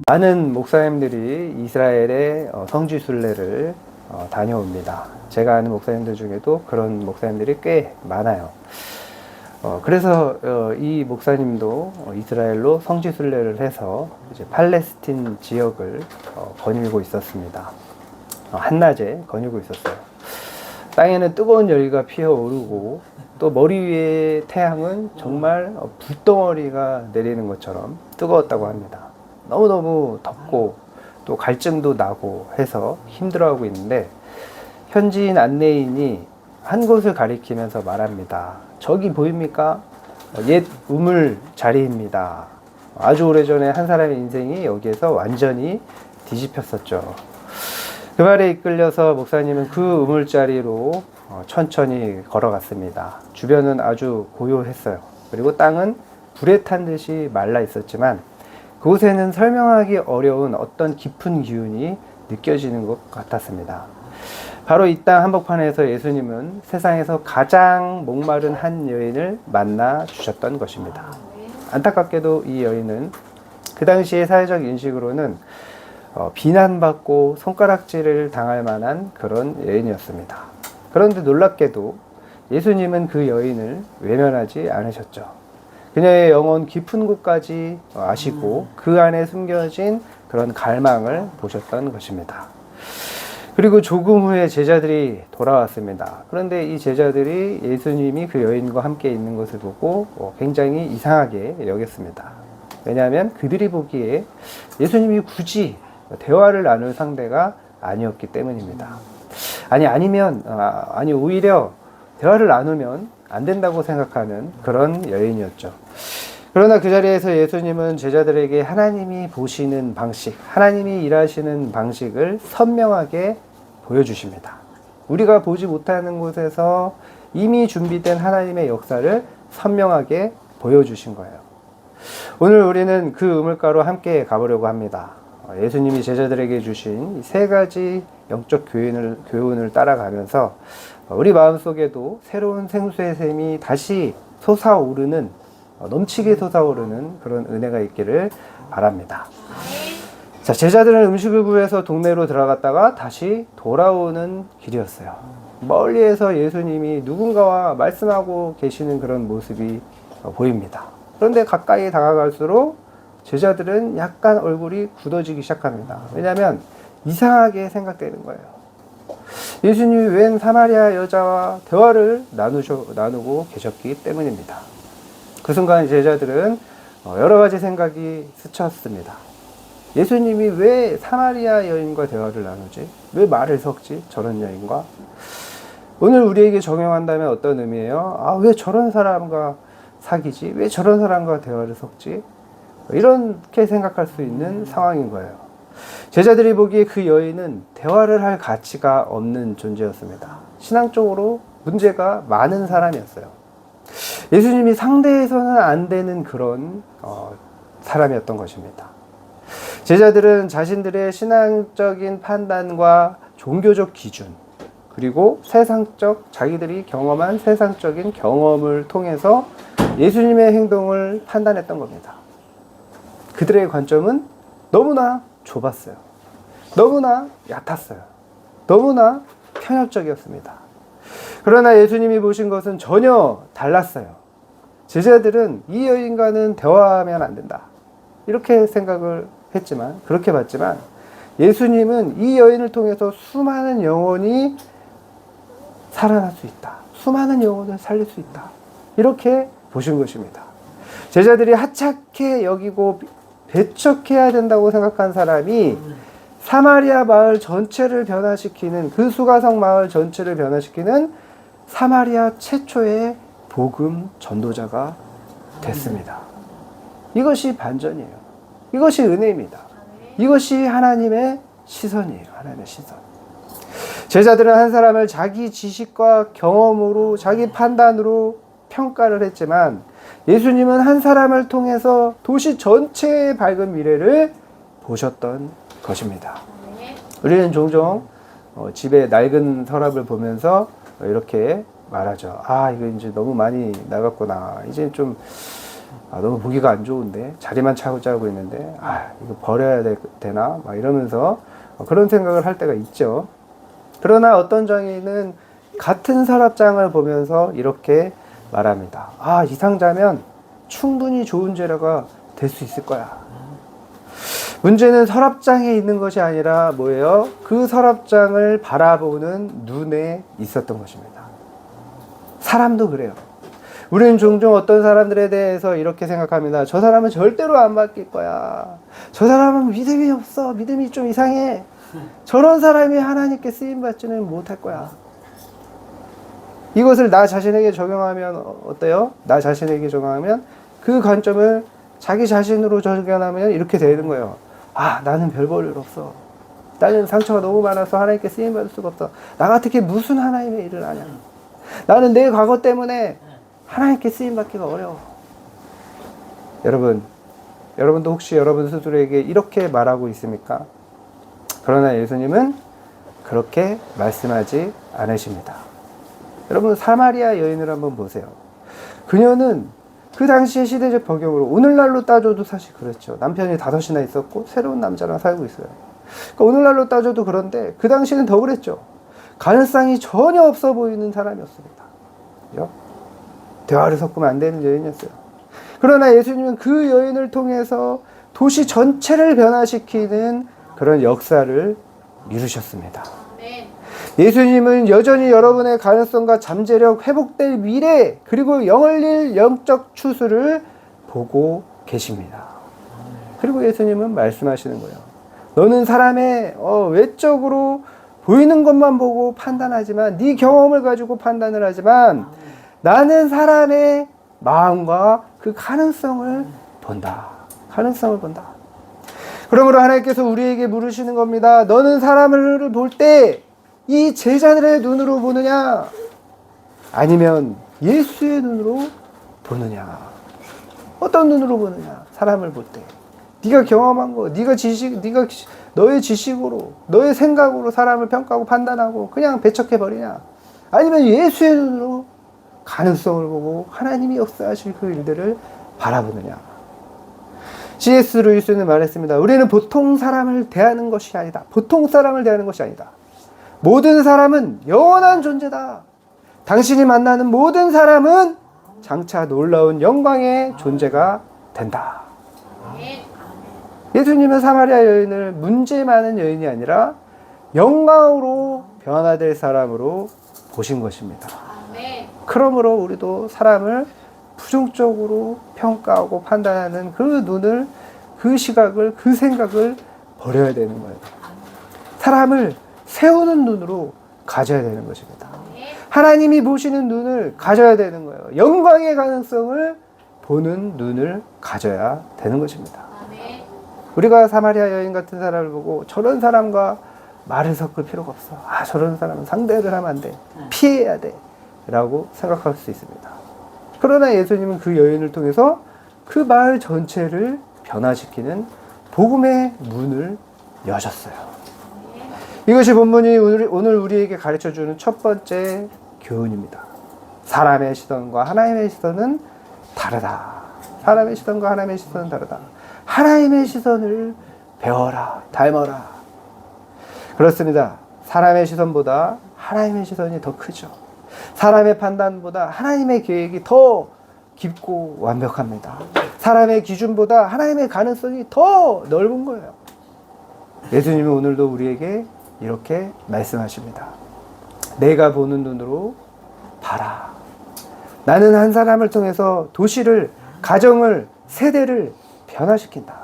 많은 목사님들이 이스라엘의 성지 순례를 다녀옵니다. 제가 아는 목사님들 중에도 그런 목사님들이 꽤 많아요. 그래서 이 목사님도 이스라엘로 성지 순례를 해서 이제 팔레스틴 지역을 거닐고 있었습니다. 한낮에 거닐고 있었어요. 땅에는 뜨거운 열기가 피어오르고 또 머리 위에 태양은 정말 불덩어리가 내리는 것처럼 뜨거웠다고 합니다. 너무너무 덥고 또 갈증도 나고 해서 힘들어하고 있는데 현지인 안내인이 한 곳을 가리키면서 말합니다. 저기 보입니까? 옛 우물 자리입니다. 아주 오래전에 한 사람의 인생이 여기에서 완전히 뒤집혔었죠. 그 말에 이끌려서 목사님은 그 우물자리로 천천히 걸어갔습니다. 주변은 아주 고요했어요. 그리고 땅은 불에 탄 듯이 말라 있었지만 그곳에는 설명하기 어려운 어떤 깊은 기운이 느껴지는 것 같았습니다. 바로 이 땅 한복판에서 예수님은 세상에서 가장 목마른 한 여인을 만나 주셨던 것입니다. 안타깝게도 이 여인은 그 당시의 사회적 인식으로는 비난받고 손가락질을 당할 만한 그런 여인이었습니다. 그런데 놀랍게도 예수님은 그 여인을 외면하지 않으셨죠. 그녀의 영혼 깊은 곳까지 아시고 그 안에 숨겨진 그런 갈망을 보셨던 것입니다. 그리고 조금 후에 제자들이 돌아왔습니다. 그런데 이 제자들이 예수님이 그 여인과 함께 있는 것을 보고 굉장히 이상하게 여겼습니다. 왜냐하면 그들이 보기에 예수님이 굳이 대화를 나눌 상대가 아니었기 때문입니다. 아니 오히려 대화를 나누면 안 된다고 생각하는 그런 여인이었죠. 그러나 그 자리에서 예수님은 제자들에게 하나님이 보시는 방식, 하나님이 일하시는 방식을 선명하게 보여주십니다. 우리가 보지 못하는 곳에서 이미 준비된 하나님의 역사를 선명하게 보여주신 거예요. 오늘 우리는 그 우물가로 함께 가보려고 합니다. 예수님이 제자들에게 주신 세 가지 영적 교훈을 따라가면서 우리 마음속에도 새로운 생수의 샘이 다시 솟아오르는, 넘치게 솟아오르는 그런 은혜가 있기를 바랍니다. 자, 제자들은 음식을 구해서 동네로 들어갔다가 다시 돌아오는 길이었어요. 멀리에서 예수님이 누군가와 말씀하고 계시는 그런 모습이 보입니다. 그런데 가까이 다가갈수록 제자들은 약간 얼굴이 굳어지기 시작합니다. 왜냐하면 이상하게 생각되는 거예요. 예수님이 웬 사마리아 여자와 대화를 나누고 계셨기 때문입니다. 그 순간 제자들은 여러 가지 생각이 스쳤습니다. 예수님이 왜 사마리아 여인과 대화를 나누지? 왜 말을 섞지? 저런 여인과? 오늘 우리에게 적용한다면 어떤 의미예요? 왜 저런 사람과 사귀지? 왜 저런 사람과 대화를 섞지? 이렇게 생각할 수 있는 상황인 거예요. 제자들이 보기에 그 여인은 대화를 할 가치가 없는 존재였습니다. 신앙적으로 문제가 많은 사람이었어요. 예수님이 상대해서는 안 되는 그런 사람이었던 것입니다. 제자들은 자신들의 신앙적인 판단과 종교적 기준, 그리고 자기들이 경험한 세상적인 경험을 통해서 예수님의 행동을 판단했던 겁니다. 그들의 관점은 너무나 좁았어요. 너무나 얕았어요. 너무나 편협적이었습니다. 그러나 예수님이 보신 것은 전혀 달랐어요. 제자들은 이 여인과는 대화하면 안 된다, 이렇게 생각을 했지만, 그렇게 봤지만 예수님은 이 여인을 통해서 수많은 영혼이 살아날 수 있다, 수많은 영혼을 살릴 수 있다, 이렇게 보신 것입니다. 제자들이 하찮게 여기고 배척해야 된다고 생각한 사람이 사마리아 마을 전체를 변화시키는, 그 수가성 마을 전체를 변화시키는 사마리아 최초의 복음 전도자가 됐습니다. 이것이 반전이에요. 이것이 은혜입니다. 이것이 하나님의 시선이에요. 하나님의 시선. 제자들은 한 사람을 자기 지식과 경험으로, 자기 판단으로 평가를 했지만 예수님은 한 사람을 통해서 도시 전체의 밝은 미래를 보셨던 것입니다. 우리는 종종 집에 낡은 서랍을 보면서 이렇게 말하죠. 이거 이제 너무 많이 나갔구나. 이제 좀 너무 보기가 안 좋은데, 자리만 차고 있는데, 이거 버려야 되나? 막 이러면서 그런 생각을 할 때가 있죠. 그러나 어떤 장인은 같은 서랍장을 보면서 이렇게 말합니다. 이 상자면 충분히 좋은 재료가 될 수 있을 거야. 문제는 서랍장에 있는 것이 아니라 뭐예요? 그 서랍장을 바라보는 눈에 있었던 것입니다. 사람도 그래요. 우리는 종종 어떤 사람들에 대해서 이렇게 생각합니다. 저 사람은 절대로 안 바뀔 거야. 저 사람은 믿음이 없어. 믿음이 좀 이상해. 저런 사람이 하나님께 쓰임받지는 못할 거야. 이것을 나 자신에게 적용하면 어때요? 나 자신에게 적용하면 그 관점을 자기 자신으로 적용하면 이렇게 되는 거예요. 나는 별 볼 일 없어. 나는 상처가 너무 많아서 하나님께 쓰임받을 수가 없어. 나 같은 무슨 하나님의 일을 하냐. 나는 내 과거 때문에 하나님께 쓰임받기가 어려워. 여러분도 혹시 여러분 스스로에게 이렇게 말하고 있습니까? 그러나 예수님은 그렇게 말씀하지 않으십니다. 여러분, 사마리아 여인을 한번 보세요. 그녀는 그 당시의 시대적 배경으로 오늘날로 따져도 사실 그렇죠. 남편이 5이나 있었고 새로운 남자랑 살고 있어요. 그러니까 오늘날로 따져도 그런데 그 당시에는 더 그랬죠. 가능성이 전혀 없어 보이는 사람이었습니다. 그죠? 대화를 섞으면 안 되는 여인이었어요. 그러나 예수님은 그 여인을 통해서 도시 전체를 변화시키는 그런 역사를 이루셨습니다. 예수님은 여전히 여러분의 가능성과 잠재력, 회복될 미래, 그리고 영을릴 영적 추수를 보고 계십니다. 그리고 예수님은 말씀하시는 거예요. 너는 사람의 외적으로 보이는 것만 보고 판단하지만, 네 경험을 가지고 판단을 하지만, 나는 사람의 마음과 그 가능성을 본다. 가능성을 본다. 그러므로 하나님께서 우리에게 물으시는 겁니다. 너는 사람을 볼 때 이 제자들의 눈으로 보느냐? 아니면 예수의 눈으로 보느냐? 어떤 눈으로 보느냐? 사람을 볼 때. 네가 경험한 거, 네가 너의 지식으로, 너의 생각으로 사람을 평가하고 판단하고 그냥 배척해버리냐? 아니면 예수의 눈으로 가능성을 보고 하나님이 역사하실 그 일들을 바라보느냐? C.S. 루이스는 말했습니다. 우리는 보통 사람을 대하는 것이 아니다. 보통 사람을 대하는 것이 아니다. 모든 사람은 영원한 존재다. 당신이 만나는 모든 사람은 장차 놀라운 영광의 존재가 된다. 예수님은 사마리아 여인을 문제 많은 여인이 아니라 영광으로 변화될 사람으로 보신 것입니다. 그러므로 우리도 사람을 부정적으로 평가하고 판단하는 그 눈을, 그 시각을, 그 생각을 버려야 되는 거예요. 사람을 세우는 눈으로 가져야 되는 것입니다. 하나님이 보시는 눈을 가져야 되는 거예요. 영광의 가능성을 보는 눈을 가져야 되는 것입니다. 우리가 사마리아 여인 같은 사람을 보고 저런 사람과 말을 섞을 필요가 없어. 저런 사람은 상대를 하면 안 돼. 피해야 돼. 라고 생각할 수 있습니다. 그러나 예수님은 그 여인을 통해서 그 마을 전체를 변화시키는 복음의 문을 여셨어요. 이것이 본문이 오늘 우리에게 가르쳐주는 첫 번째 교훈입니다. 사람의 시선과 하나님의 시선은 다르다. 사람의 시선과 하나님의 시선은 다르다. 하나님의 시선을 배워라, 닮아라. 그렇습니다. 사람의 시선보다 하나님의 시선이 더 크죠. 사람의 판단보다 하나님의 계획이 더 깊고 완벽합니다. 사람의 기준보다 하나님의 가능성이 더 넓은 거예요. 예수님은 오늘도 우리에게 이렇게 말씀하십니다. 내가 보는 눈으로 봐라. 나는 한 사람을 통해서 도시를, 가정을, 세대를 변화시킨다.